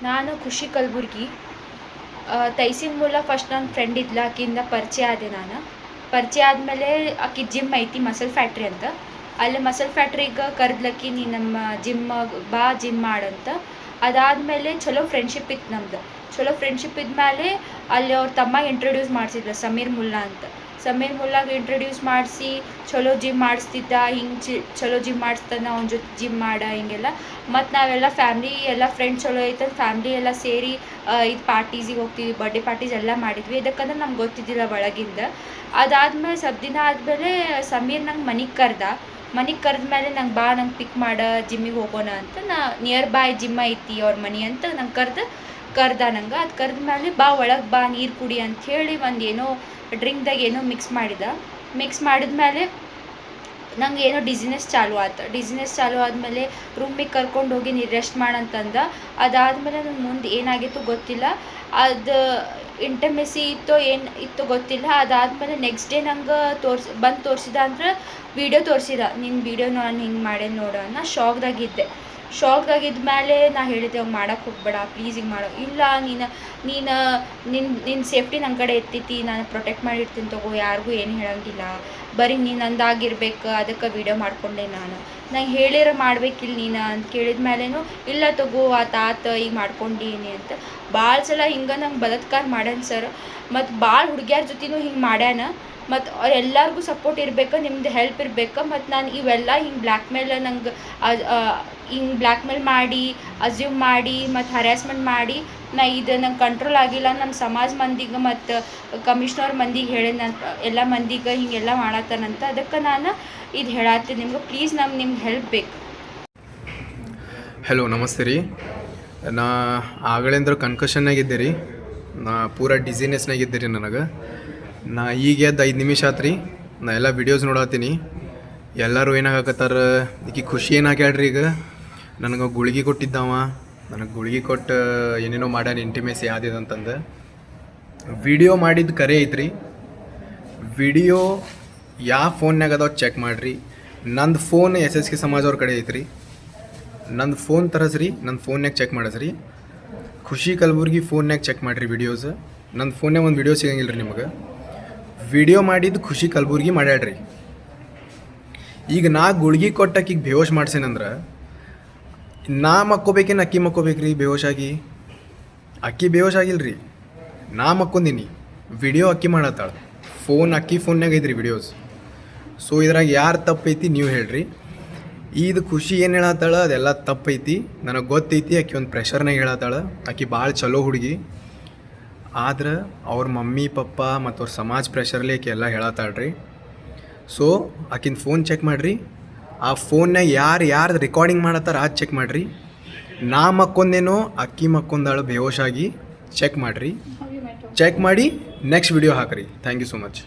ನಾನು ಖುಷಿ ಕಲಬುರ್ಗಿ. ತೈಸಿನ ಮೂಲ ಫಸ್ಟ್ ನನ್ನ ಫ್ರೆಂಡ್ ಇದ್ಲ, ಆಕಿಂದ ಪರಿಚಯ ಆದೆ ನಾನು. ಪರಿಚಯ ಆದಮೇಲೆ ಆಕಿ ಜಿಮ್ ಐತಿ ಮಸಲ್ ಫ್ಯಾಕ್ಟ್ರಿ ಅಂತ, ಅಲ್ಲಿ ಮಸಲ್ ಫ್ಯಾಕ್ಟ್ರಿಗೆ ಕರೆದ್ಲಕ್ಕಿ ನೀ ನಮ್ಮ ಬಾ ಜಿಮ್ ಮಾಡಂತ. ಅದಾದಮೇಲೆ ಚಲೋ ಫ್ರೆಂಡ್ಶಿಪ್ ಇತ್ತು ನಮ್ದು. ಚಲೋ ಫ್ರೆಂಡ್ಶಿಪ್ ಇದ್ಮೇಲೆ ಅಲ್ಲಿ ಅವ್ರ ತಮ್ಮ ಇಂಟ್ರೊಡ್ಯೂಸ್ ಮಾಡಿಸಿದ್ರು, ಸಮೀರ್ ಮುಲ್ಲಾ ಅಂತ. ಸಮೀರ್ ಮುಲ್ಲಾಗೆ ಇಂಟ್ರೊಡ್ಯೂಸ್ ಮಾಡಿಸಿ ಚಲೋ ಜಿಮ್ ಮಾಡಿಸ್ತಿದ್ದ. ಹಿಂಗೆ ಚಲೋ ಜಿಮ್ ಮಾಡಿಸ್ತಾನೆ, ಅವ್ನ ಜೊತೆ ಜಿಮ್ ಮಾಡ ಹಿಂಗೆಲ್ಲ. ಮತ್ತು ನಾವೆಲ್ಲ ಫ್ಯಾಮ್ಲಿ ಎಲ್ಲ ಫ್ರೆಂಡ್ಸ್ ಚಲೋ ಐತಂದು ಫ್ಯಾಮ್ಲಿ ಎಲ್ಲ ಸೇರಿ ಇದು ಪಾರ್ಟೀಸಿಗೆ ಹೋಗ್ತಿದ್ವಿ, ಬರ್ಡೇ ಪಾರ್ಟೀಸ್ ಎಲ್ಲ ಮಾಡಿದ್ವಿ. ಇದಕ್ಕಂದ್ರೆ ನಮ್ಗೆ ಗೊತ್ತಿದ್ದಿಲ್ಲ ಒಳಗಿಂದ. ಅದಾದಮೇಲೆ ಸ್ವಲ್ಪ ದಿನ ಆದಮೇಲೆ ಸಮೀರ್ ನಂಗೆ ಮನೆಗೆ ಕರೆದ್ಮೇಲೆ ನಂಗೆ ಬಾ, ನಂಗೆ ಪಿಕ್ ಮಾಡ, ಜಿಮ್ಮಿಗೆ ಹೋಗೋಣ ಅಂತ. ನಿಯರ್ ಬೈ ಜಿಮ್ ಐತಿ ಅವ್ರ ಮನೆ ಅಂತ ನಂಗೆ ಕರ್ದ ನಂಗೆ. ಅದು ಕರೆದ್ಮೇಲೆ ಬಾ ಒಳಗೆ ಬಾ, ನೀರು ಕುಡಿ ಅಂಥೇಳಿ ಒಂದು ಏನೋ ಡ್ರಿಂಕ್ದಾಗ ಏನೋ ಮಿಕ್ಸ್ ಮಾಡಿದ್ಮೇಲೆ ನಂಗೆ ಏನೋ ಡಿಸಿನೆಸ್ ಚಾಲು ಆದಮೇಲೆ ರೂಮಿಗೆ ಕರ್ಕೊಂಡು ಹೋಗಿ ನೀರು ರೆಸ್ಟ್ ಮಾಡಂತಂದ. ಅದಾದಮೇಲೆ ನಂಗೆ ಮುಂದೆ ಏನಾಗಿತ್ತು ಗೊತ್ತಿಲ್ಲ, ಅದು ಇಂಟಮೆಸಿ ಇತ್ತೋ ಗೊತ್ತಿಲ್ಲ. ಅದಾದಮೇಲೆ ನೆಕ್ಸ್ಟ್ ಡೇ ನಂಗೆ ತೋರಿಸಿದ ಅಂದ್ರೆ ವೀಡಿಯೋ ತೋರಿಸಿದ, ನಿನ್ನ ವೀಡಿಯೋ ನಾನು ಹಿಂಗೆ ಮಾಡೇನು ನೋಡು. ನಾ ಶಾಕ್ದಾಗಿದ್ಮೇಲೆ ನಾ ಹೇಳಿದೆ ಅವ್ನು ಮಾಡೋಕ್ಕೆ ಹೋಗ್ಬೇಡ ಪ್ಲೀಸ್, ಹಿಂಗೆ ಮಾಡೋ ಇಲ್ಲ, ನಿನ್ನ ಸೇಫ್ಟಿ ನನ್ನ ಕಡೆ ಇರ್ತೈತಿ, ನಾನು ಪ್ರೊಟೆಕ್ಟ್ ಮಾಡಿರ್ತೀನಿ ತಗೋ, ಯಾರಿಗೂ ಏನು ಹೇಳೋಂಗಿಲ್ಲ, ಬರೀ ನೀನು ನಂದಾಗಿರ್ಬೇಕು, ಅದಕ್ಕೆ ವೀಡಿಯೋ ಮಾಡಿಕೊಂಡೆ ನಾನು. ನಂಗೆ ಹೇಳಿರ ಮಾಡ್ಬೇಕಿಲ್ಲ ನೀನು ಅಂತ ಕೇಳಿದ ಮೇಲೇನು ಇಲ್ಲ ತಗೋ ಆತ ಈಗ ಮಾಡ್ಕೊಂಡೀನಿ ಅಂತ. ಭಾಳ ಸಲ ಹಿಂಗೆ ನಂಗೆ ಬಲಾತ್ಕಾರ ಮಾಡ್ಯಾನ ಸರ್. ಮತ್ತು ಭಾಳ ಹುಡುಗಿಯರ ಜೊತೆನೂ ಹಿಂಗೆ ಮಾಡ್ಯಾನ. ಮತ್ತು ಎಲ್ಲರಿಗೂ ಸಪೋರ್ಟ್ ಇರಬೇಕು, ನಿಮ್ದು ಹೆಲ್ಪ್ ಇರಬೇಕು. ಮತ್ತು ನಾನು ಇವೆಲ್ಲ ಹಿಂಗೆ ಬ್ಲ್ಯಾಕ್ ಮೇಲ್ ಮಾಡಿ, ಅಸ್ಯೂಮ್ ಮಾಡಿ, ಮತ್ತು ಹರ್ಯಾಸ್ಮೆಂಟ್ ಮಾಡಿ ಇದು ನಂಗೆ ಕಂಟ್ರೋಲ್ ಆಗಿಲ್ಲ. ನಮ್ಮ ಸಮಾಜ ಮಂದಿಗೆ ಮತ್ತು ಕಮಿಷ್ನರ್ ಮಂದಿಗೆ ಹೇಳೇನಂತ, ಎಲ್ಲ ಮಂದಿಗೆ ಹಿಂಗೆಲ್ಲ ಮಾಡತ್ತಾನಂತ. ಅದಕ್ಕೆ ನಾನು ಇದು ಹೇಳತ್ತೀನಿ ನಿಮ್ಗೆ, ಪ್ಲೀಸ್ ನಿಮ್ಗೆ ಹೆಲ್ಪ್ ಬೇಕು. ಹಲೋ ನಮಸ್ತೆ ರೀ. ನಾ ಆಗಳಿಂದ್ರ ಕನ್ಕಷನ್ನಾಗಿದ್ದೆ ರೀ, ನಾ ಪೂರ ಡಿಸಿನೆಸ್ನಾಗಿದ್ದೆ ರೀ. ನಾ ಈಗ ಎದ್ದು 5 ನಿಮಿಷ ಆತು ರೀ. ನಾ ಎಲ್ಲ ವೀಡಿಯೋಸ್ ನೋಡತ್ತೀನಿ. ಎಲ್ಲರೂ ಏನಾಗತ್ತಾರ, ಈಗ ಖುಷಿ ಏನಾಗ್ಯಾಡ್ರಿ, ಈಗ ನನಗೆ ಗುಳಿಗೆ ಕೊಟ್ಟಿದ್ದವ, ನನಗೆ ಗುಳಿಗೆ ಕೊಟ್ಟು ಏನೇನೋ ಮಾಡ್ಯಾನ ಇಂಟಿಮೇಸಿ ಆದಿದಂತಂದು. ವಿಡಿಯೋ ಮಾಡಿದ್ದು ಕರೆ ಐತ್ರಿ. ವಿಡಿಯೋ ಯಾವ ಫೋನ್ಯಾಗ ಅದಾವ ಚೆಕ್ ಮಾಡಿರಿ. ನಂದು ಫೋನ್ SSK ಸಮಾಜ ಅವ್ರ ಕಡೆ ಐತ್ರಿ. ನಂದು ಫೋನ್ ತರಸ್ರಿ, ನನ್ನ ಫೋನ್ಯಾಗ ಚೆಕ್ ಮಾಡಿಸ್ರಿ. ಖುಷಿ ಕಲಬುರ್ಗಿ ಫೋನ್ಯಾಗ ಚೆಕ್ ಮಾಡಿರಿ ವಿಡಿಯೋಸ್. ನನ್ನ ಫೋನ್ಯಾಗ ಒಂದು ವಿಡಿಯೋ ಸಿಗಂಗಿಲ್ಲ ರೀ ನಿಮಗೆ. ವಿಡಿಯೋ ಮಾಡಿದ್ದು ಖುಷಿ ಕಲಬುರ್ಗಿ ಮಾಡ್ಯಾಡ್ರಿ. ಈಗ ನಾ ಗುಳ್ಗಿ ಕೊಟ್ಟಕ್ಕಿಗೆ ಬೇವೋಶ್ ಮಾಡ್ಸೇನಂದ್ರೆ ನಾ ಮಕ್ಕೋಬೇಕೇನು ಅಕ್ಕಿ ಮಕ್ಕೋಬೇಕ್ರಿ ಬೇವೋಶಾಗಿ? ಅಕ್ಕಿ ಬೇವೋಶ್ ಆಗಿಲ್ಲ ರೀ, ನಾ ಮಕ್ಕೊಂದಿನಿ. ವಿಡಿಯೋ ಅಕ್ಕಿ ಮಾಡತ್ತಾಳ, ಅಕ್ಕಿ ಫೋನ್ಯಾಗ ಐತ್ರಿ ವಿಡಿಯೋಸ್. ಸೊ ಇದ್ರಾಗ ಯಾರು ತಪ್ಪೈತಿ ನೀವು ಹೇಳ್ರಿ. ಇದು ಖುಷಿ ಏನು ಹೇಳತ್ತಾಳ ಅದೆಲ್ಲ ತಪ್ಪೈತಿ, ನನಗೆ ಗೊತ್ತೈತಿ. ಆಕಿ ಒಂದು ಪ್ರೆಷರ್ನಾಗ ಹೇಳತ್ತಾಳ. ಆಕಿ ಭಾಳ ಚಲೋ ಹುಡುಗಿ, ಆದ್ರೆ ಅವ್ರ ಮಮ್ಮಿ ಪಪ್ಪ ಮತ್ತು ಅವ್ರ ಸಮಾಜ ಪ್ರೆಷರ್ಲಿ ಆಕಿ ಎಲ್ಲ ಹೇಳತ್ತಾಳ್ರಿ. ಸೊ ಆಕಿನ ಫೋನ್ ಚೆಕ್ ಮಾಡಿರಿ. ಆ ಫೋನ್ನಾಗ ಯಾರು ರೆಕಾರ್ಡಿಂಗ್ ಮಾಡತ್ತಾರ ಅದು ಚೆಕ್ ಮಾಡಿರಿ. ನಾ ಮಕ್ಕೊಂದೇನೋ ಅಕ್ಕಿ ಮಕ್ಕೊಂದಾಳು ಬೇವೋಶಾಗಿ ಚೆಕ್ ಮಾಡಿರಿ. ಚೆಕ್ ಮಾಡಿ ನೆಕ್ಸ್ಟ್ ವಿಡಿಯೋ ಹಾಕಿರಿ. Thank you so much.